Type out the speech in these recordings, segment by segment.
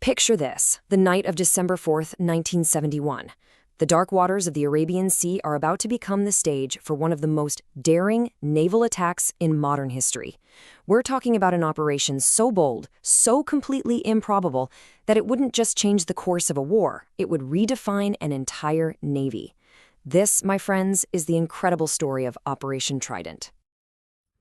Picture this, the night of December 4th, 1971. The dark waters of the Arabian Sea are about to become the stage for one of the most daring naval attacks in modern history. We're talking about an operation so bold, so completely improbable, that it wouldn't just change the course of a war, it would redefine an entire navy. This, my friends, is the incredible story of Operation Trident.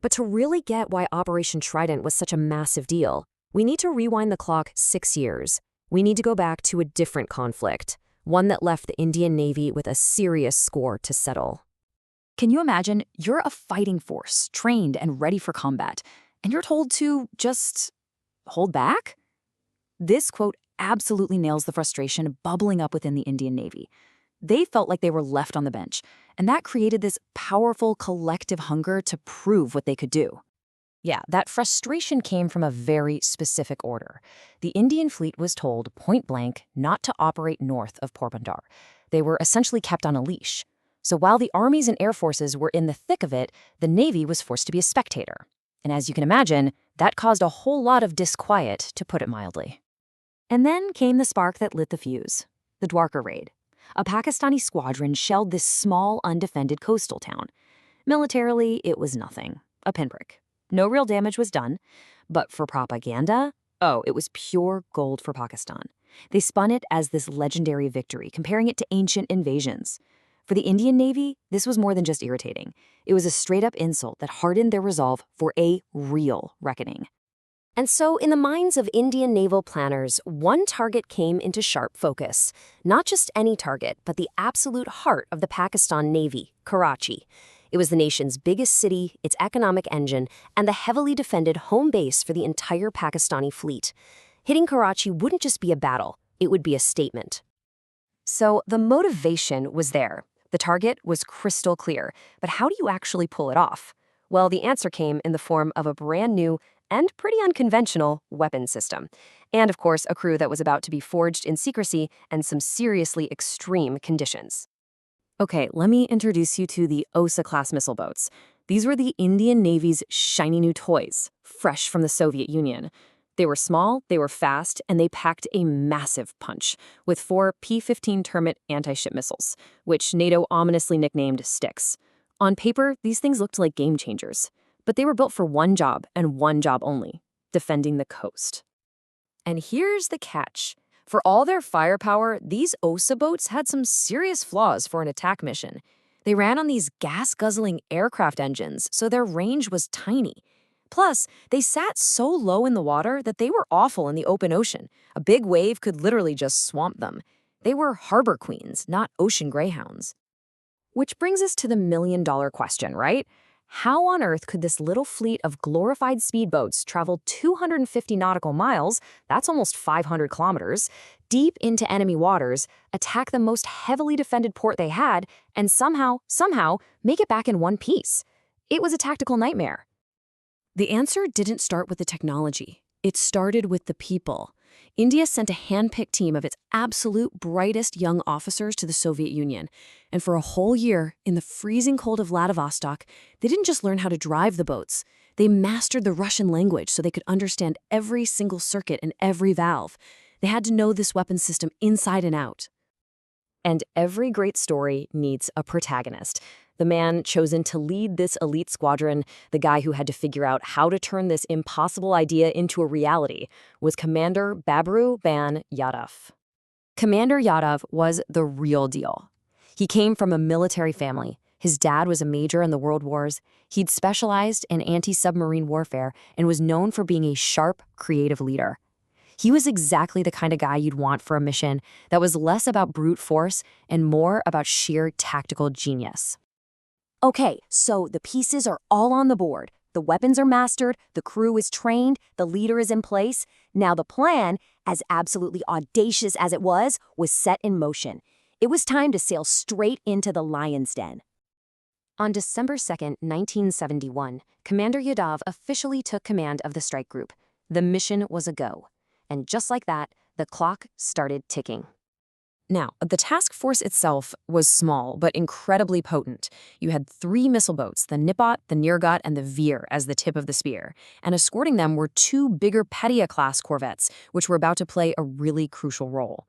But to really get why Operation Trident was such a massive deal, we need to rewind the clock 6 years. We need to go back to a different conflict, one that left the Indian Navy with a serious score to settle. Can you imagine you're a fighting force, trained and ready for combat, and you're told to just hold back? This quote absolutely nails the frustration bubbling up within the Indian Navy. They felt like they were left on the bench, and that created this powerful collective hunger to prove what they could do. Yeah, that frustration came from a very specific order. The Indian fleet was told point blank not to operate north of Porbandar. They were essentially kept on a leash. So while the armies and air forces were in the thick of it, the Navy was forced to be a spectator. And as you can imagine, that caused a whole lot of disquiet, to put it mildly. And then came the spark that lit the fuse, the Dwarka raid. A Pakistani squadron shelled this small, undefended coastal town. Militarily, it was nothing, a pinprick. No real damage was done, but for propaganda, it was pure gold for Pakistan. They spun it as this legendary victory, comparing it to ancient invasions. For the Indian Navy, this was more than just irritating. It was a straight-up insult that hardened their resolve for a real reckoning. And so, in the minds of Indian naval planners, one target came into sharp focus. Not just any target, but the absolute heart of the Pakistan Navy, Karachi. It was the nation's biggest city, its economic engine, and the heavily defended home base for the entire Pakistani fleet. Hitting Karachi wouldn't just be a battle, it would be a statement. So the motivation was there. The target was crystal clear, but how do you actually pull it off? Well, the answer came in the form of a brand new and pretty unconventional weapon system. And of course, a crew that was about to be forged in secrecy and some seriously extreme conditions. Okay, let me introduce you to the Osa-class missile boats. These were the Indian Navy's shiny new toys, fresh from the Soviet Union. They were small, they were fast, and they packed a massive punch, with 4 P-15 Termit anti-ship missiles, which NATO ominously nicknamed Styx. On paper, these things looked like game changers, but they were built for one job and one job only: defending the coast. And here's the catch. For all their firepower, these Osa boats had some serious flaws for an attack mission. They ran on these gas-guzzling aircraft engines, so their range was tiny. Plus, they sat so low in the water that they were awful in the open ocean. A big wave could literally just swamp them. They were harbor queens, not ocean greyhounds. Which brings us to the million-dollar question, right? How on earth could this little fleet of glorified speedboats travel 250 nautical miles, that's almost 500 kilometers, deep into enemy waters, attack the most heavily defended port they had, and somehow make it back in one piece? It was a tactical nightmare. The answer didn't start with the technology. It started with the people. India sent a hand-picked team of its absolute brightest young officers to the Soviet Union. And for a whole year, in the freezing cold of Vladivostok, they didn't just learn how to drive the boats. They mastered the Russian language so they could understand every single circuit and every valve. They had to know this weapon system inside and out. And every great story needs a protagonist. The man chosen to lead this elite squadron, the guy who had to figure out how to turn this impossible idea into a reality, was Commander Babru Ban Yadav. Commander Yadav was the real deal. He came from a military family. His dad was a major in the World Wars. He'd specialized in anti-submarine warfare and was known for being a sharp, creative leader. He was exactly the kind of guy you'd want for a mission that was less about brute force and more about sheer tactical genius. Okay, so the pieces are all on the board. The weapons are mastered, the crew is trained, the leader is in place. Now the plan, as absolutely audacious as it was set in motion. It was time to sail straight into the lion's den. On December 2nd, 1971, Commander Yadav officially took command of the strike group. The mission was a go. And just like that, the clock started ticking. Now, the task force itself was small, but incredibly potent. You had 3 missile boats, the Nipot, the Nirgat, and the Veer, as the tip of the spear. And escorting them were 2 bigger Vidyut-class corvettes, which were about to play a really crucial role.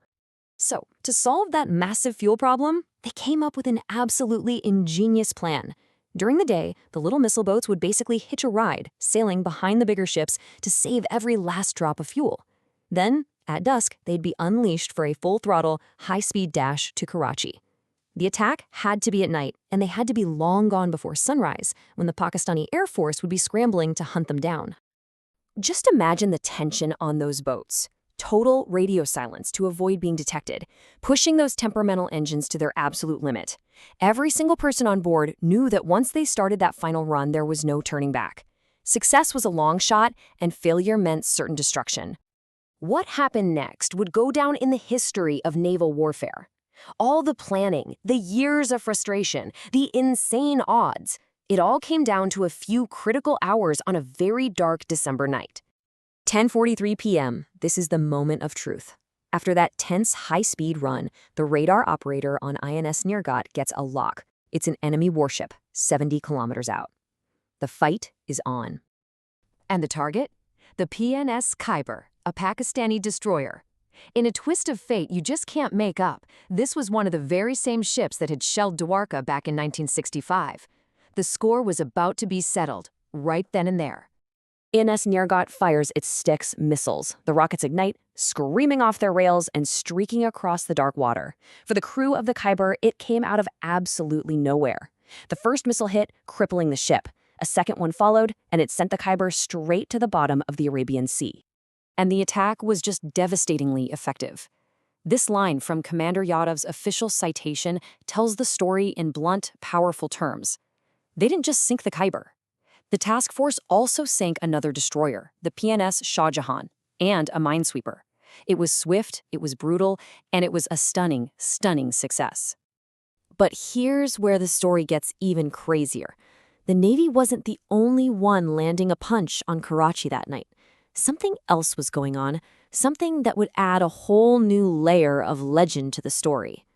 So, to solve that massive fuel problem, they came up with an absolutely ingenious plan. During the day, the little missile boats would basically hitch a ride, sailing behind the bigger ships to save every last drop of fuel. Then, at dusk, they'd be unleashed for a full-throttle, high-speed dash to Karachi. The attack had to be at night, and they had to be long gone before sunrise, when the Pakistani Air Force would be scrambling to hunt them down. Just imagine the tension on those boats. Total radio silence to avoid being detected, pushing those temperamental engines to their absolute limit. Every single person on board knew that once they started that final run, there was no turning back. Success was a long shot, and failure meant certain destruction. What happened next would go down in the history of naval warfare. All the planning, the years of frustration, the insane odds, it all came down to a few critical hours on a very dark December night. 10:43 p.m., this is the moment of truth. After that tense, high-speed run, the radar operator on INS Nirgat gets a lock. It's an enemy warship, 70 kilometers out. The fight is on. And the target? The PNS Khyber, a Pakistani destroyer. In a twist of fate you just can't make up, this was one of the very same ships that had shelled Dwarka back in 1965. The score was about to be settled, right then and there. INS Nirgat fires its Styx missiles. The rockets ignite, screaming off their rails and streaking across the dark water. For the crew of the Khyber, it came out of absolutely nowhere. The first missile hit, crippling the ship. A second one followed, and it sent the Khyber straight to the bottom of the Arabian Sea. And the attack was just devastatingly effective. This line from Commander Yadav's official citation tells the story in blunt, powerful terms. They didn't just sink the Khyber. The task force also sank another destroyer, the PNS Shah Jahan, and a minesweeper. It was swift, it was brutal, and it was a stunning, stunning success. But here's where the story gets even crazier. The Navy wasn't the only one landing a punch on Karachi that night. Something else was going on, something that would add a whole new layer of legend to the story.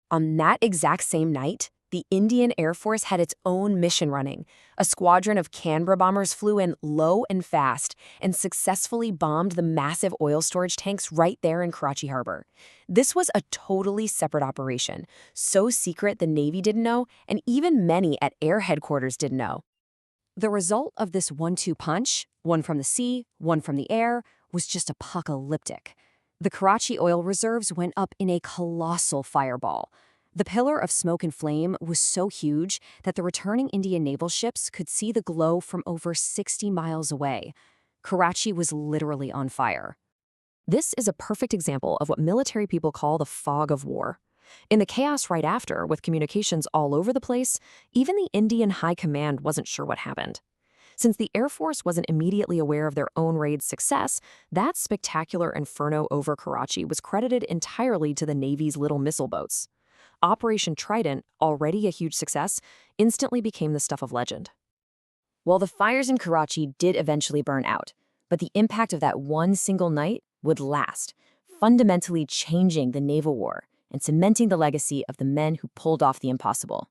On that exact same night, the Indian Air Force had its own mission running. A squadron of Canberra bombers flew in low and fast and successfully bombed the massive oil storage tanks right there in Karachi Harbor. This was a totally separate operation, so secret the Navy didn't know, and even many at Air Headquarters didn't know. The result of this 1-2 punch, one from the sea, one from the air, was just apocalyptic. The Karachi oil reserves went up in a colossal fireball. The pillar of smoke and flame was so huge that the returning Indian naval ships could see the glow from over 60 miles away. Karachi was literally on fire. This is a perfect example of what military people call the fog of war. In the chaos right after, with communications all over the place, even the Indian High Command wasn't sure what happened. Since the Air Force wasn't immediately aware of their own raid's success, that spectacular inferno over Karachi was credited entirely to the Navy's little missile boats. Operation Trident, already a huge success, instantly became the stuff of legend. Well, the fires in Karachi did eventually burn out, but the impact of that one single night would last, fundamentally changing the naval war and cementing the legacy of the men who pulled off the impossible.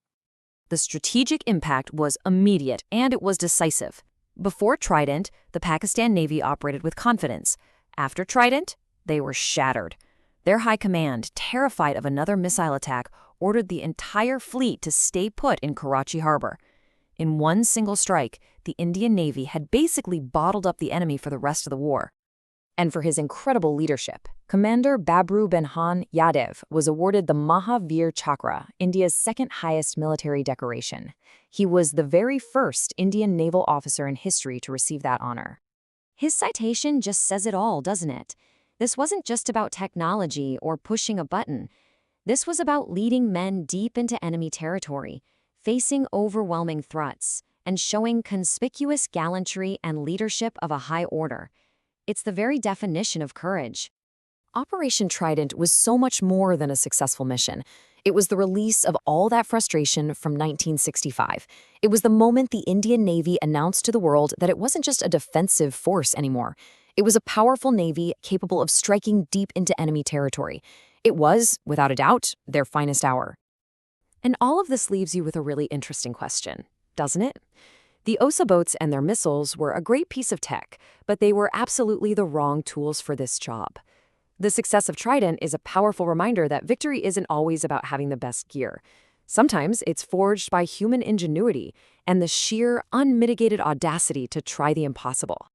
The strategic impact was immediate and it was decisive. Before Trident, the Pakistan Navy operated with confidence. After Trident, they were shattered. Their high command, terrified of another missile attack, ordered the entire fleet to stay put in Karachi Harbor. In one single strike, the Indian Navy had basically bottled up the enemy for the rest of the war. And for his incredible leadership, Commander Babru Benhan Yadav was awarded the Mahavir Chakra, India's second highest military decoration. He was the very first Indian naval officer in history to receive that honor. His citation just says it all, doesn't it? This wasn't just about technology or pushing a button. This was about leading men deep into enemy territory, facing overwhelming threats, and showing conspicuous gallantry and leadership of a high order. It's the very definition of courage. Operation Trident was so much more than a successful mission. It was the release of all that frustration from 1965. It was the moment the Indian Navy announced to the world that it wasn't just a defensive force anymore. It was a powerful navy capable of striking deep into enemy territory. It was, without a doubt, their finest hour. And all of this leaves you with a really interesting question, doesn't it? The OSA boats and their missiles were a great piece of tech, but they were absolutely the wrong tools for this job. The success of Trident is a powerful reminder that victory isn't always about having the best gear. Sometimes it's forged by human ingenuity and the sheer, unmitigated audacity to try the impossible.